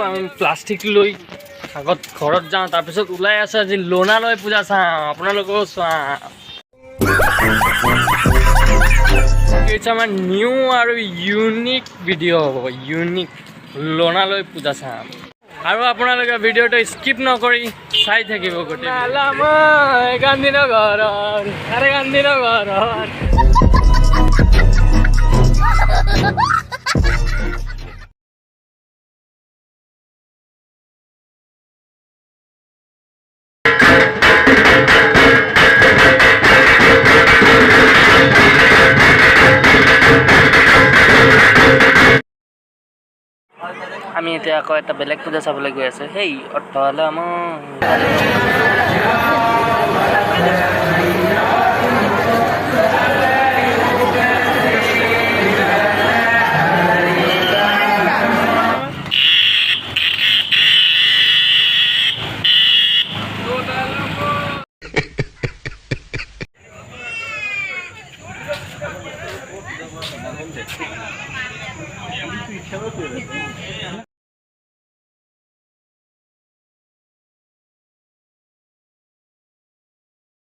আমি প্লাষ্টিক লৈ আগত ঘৰত যাওঁ, তাৰপিছত ওলাই আছোঁ আজি লোনালৈ পূজা চাওঁ, আপোনালোকেও চোৱা। আমাৰ নিউ আৰু ইউনিক ভিডিঅ' হ'ব, ইউনিক লোনালৈ পূজা চাম। আৰু আপোনালোকে ভিডিঅ'টো স্কিপ নকৰি চাই থাকিব গোটেই। গান্ধীৰ ঘৰত আৰে গান্ধীৰ ঘৰত আমি এতিয়া আকৌ এটা বেলেগ পূজা চাবলৈ গৈ আছোঁ। সেই অৰ্থ হ'লে